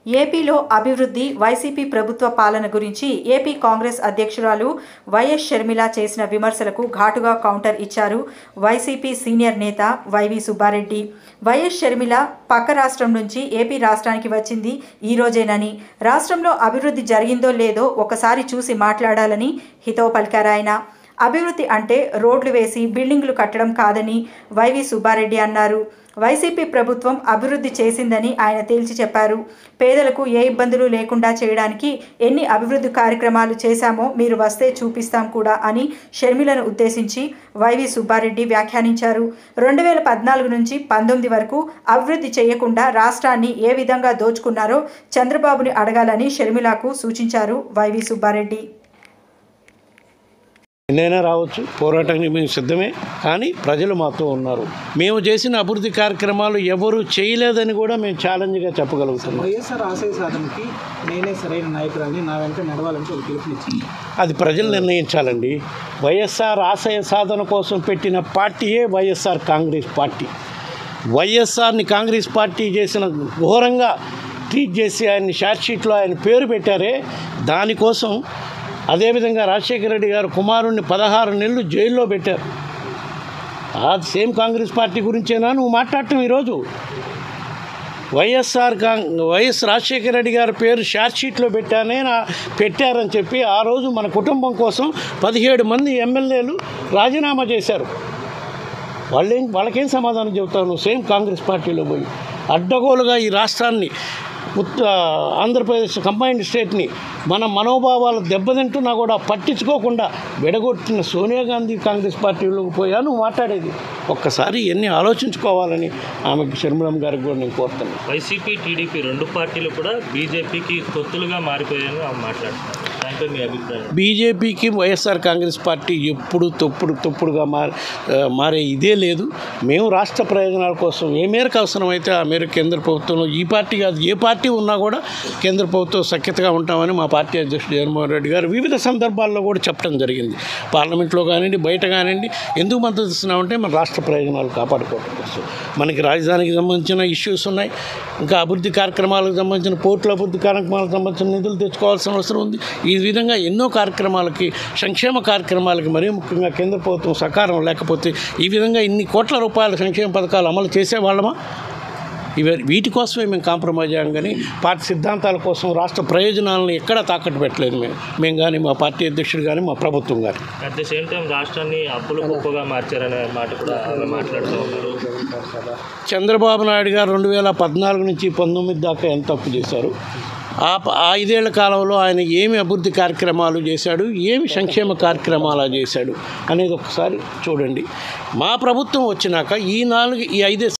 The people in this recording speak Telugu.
ఏపీలో అభివృద్ధి వైసీపీ ప్రభుత్వ పాలన గురించి ఏపీ కాంగ్రెస్ అధ్యక్షురాలు వైఎస్ షర్మిల చేసిన విమర్శలకు ఘాటుగా కౌంటర్ ఇచ్చారు వైసీపీ సీనియర్ నేత వైవి సుబ్బారెడ్డి. వైఎస్ షర్మిల పక్క రాష్ట్రం నుంచి ఏపీ రాష్ట్రానికి వచ్చింది ఈ రోజేనని, రాష్ట్రంలో అభివృద్ధి జరిగిందో లేదో ఒకసారి చూసి మాట్లాడాలని హితవు పలికారు ఆయన. అభివృద్ధి అంటే రోడ్లు వేసి బిల్డింగులు కట్టడం కాదని వైవి సుబ్బారెడ్డి అన్నారు. వైసీపీ ప్రభుత్వం అభివృద్ధి చేసిందని ఆయన తేల్చి చెప్పారు. పేదలకు ఏ ఇబ్బందులు లేకుండా చేయడానికి ఎన్ని అభివృద్ధి కార్యక్రమాలు చేశామో మీరు వస్తే చూపిస్తాం కూడా అని షర్మిలను ఉద్దేశించి వైవి సుబ్బారెడ్డి వ్యాఖ్యానించారు. 2014 నుంచి 19 వరకు అభివృద్ధి చేయకుండా రాష్ట్రాన్ని ఏ విధంగా దోచుకున్నారో చంద్రబాబుని అడగాలని షర్మిలకు సూచించారు వైవి సుబ్బారెడ్డి. ఎన్నైనా రావచ్చు, పోరాటానికి మేము సిద్ధమే, కానీ ప్రజలు మాతో ఉన్నారు. మేము చేసిన అభివృద్ధి కార్యక్రమాలు ఎవరు చేయలేదని కూడా మేము ఛాలెంజ్గా చెప్పగలుగుతున్నాం. వైఎస్ఆర్ ఆశయ సాధనకి నేనే సరైన నాయకురాలని, నా వెంట నడవాలంటే ఒక పిలుపునిచ్చింది. అది ప్రజలు నిర్ణయించాలండి. వైఎస్ఆర్ ఆశయ సాధన కోసం పెట్టిన పార్టీయే వైఎస్ఆర్ కాంగ్రెస్ పార్టీ. వైఎస్ఆర్ని కాంగ్రెస్ పార్టీ చేసిన ఘోరంగా ట్రీట్ చేసి ఆయన్ని షార్ట్షీట్లో ఆయన పేరు పెట్టారే, దానికోసం అదేవిధంగా రాజశేఖర రెడ్డి గారు కుమారుణ్ణి 16 నెలలు జైల్లో పెట్టారు. ఆ సేమ్ కాంగ్రెస్ పార్టీ గురించేనా నువ్వు మాట్లాడటం? ఈరోజు వైఎస్ రాజశేఖర రెడ్డి గారి పేరు షార్ట్షీట్లో పెట్టారని చెప్పి ఆ రోజు మన కుటుంబం కోసం 17 మంది ఎమ్మెల్యేలు రాజీనామా చేశారు. వాళ్ళకేం సమాధానం చెబుతావు నువ్వు? సేమ్ కాంగ్రెస్ పార్టీలో పోయి అడ్డగోలుగా ఈ రాష్ట్రాన్ని ఆంధ్రప్రదేశ్ కంబైన్డ్ స్టేట్ని మన మనోభావాలు దెబ్బతింటున్నా కూడా పట్టించుకోకుండా విడగొట్టిన సోనియా గాంధీ కాంగ్రెస్ పార్టీలోకి పోయా నువ్వు మాట్లాడేది? ఒక్కసారి ఎన్ని ఆలోచించుకోవాలని ఆమెకు షర్మిలమ్మ గారికి కూడా నేను కోరుతాను. వైసీపీ టీడీపీ 2 పార్టీలు కూడా బీజేపీకి తొత్తులుగా మారిపోయాయని ఆమె మాట్లాడుతున్నారు. దాంట్లో మీ అభిప్రాయం? బీజేపీకి వైఎస్ఆర్ కాంగ్రెస్ పార్టీ ఎప్పుడు తొప్పుడుగా మారే ఇదే లేదు. మేము రాష్ట్ర ప్రయోజనాల కోసం ఏ మేరకు అవసరమైతే ఆ మేరకు కేంద్ర ప్రభుత్వంలో ఈ పార్టీ కాదు ఏ పార్టీ ఉన్నా కూడా కేంద్ర ప్రభుత్వం సఖ్యతగా ఉంటామని మా పార్టీ అధ్యక్షుడు జగన్మోహన్ రెడ్డి గారు వివిధ సందర్భాల్లో కూడా చెప్పడం జరిగింది. పార్లమెంట్లో కానివ్వండి, బయట కానివ్వండి. ఎందుకు మద్దతు ఇస్తున్నామంటే మన రాష్ట్ర ప్రయోజనాలు కాపాడుకోవడం కోసం. మనకి రాజధానికి సంబంధించిన ఇష్యూస్ ఉన్నాయి, ఇంకా అభివృద్ధి కార్యక్రమాలకు సంబంధించిన పోర్టుల అభివృద్ధి కార్యక్రమాలకు సంబంధించిన నిధులు తెచ్చుకోవాల్సిన అవసరం ఉంది. ఈ విధంగా ఎన్నో కార్యక్రమాలకి, సంక్షేమ కార్యక్రమాలకి మరీ ముఖ్యంగా కేంద్ర ప్రభుత్వం సహకారం లేకపోతే ఈ విధంగా ఇన్ని కోట్ల రూపాయల సంక్షేమ పథకాలు అమలు చేసేవాళ్ళమా? వీటి కోసమే మేము కాంప్రమైజ్ అయ్యాం, కానీ పార్టీ సిద్ధాంతాల కోసం రాష్ట్ర ప్రయోజనాలను ఎక్కడా తాకట్టు పెట్టలేదు మేము కానీ, మా పార్టీ అధ్యక్షుడు కానీ, మా ప్రభుత్వం కానీ. అట్ ది సేమ్ టైం రాష్ట్రాన్ని అప్పులు గొప్పగా మార్చారనే మాట కూడా మాట్లాడుతూ ఉన్నారు. చంద్రబాబు నాయుడు గారు 2014 నుంచి 19 దాకా ఎంత అప్పు చేశారు? ఆ 5 ఏళ్ల కాలంలో ఆయన ఏమి అభివృద్ధి కార్యక్రమాలు చేశాడు, ఏమి సంక్షేమ కార్యక్రమాలు చేశాడు అనేది ఒకసారి చూడండి. మా ప్రభుత్వం వచ్చినాక ఈ 5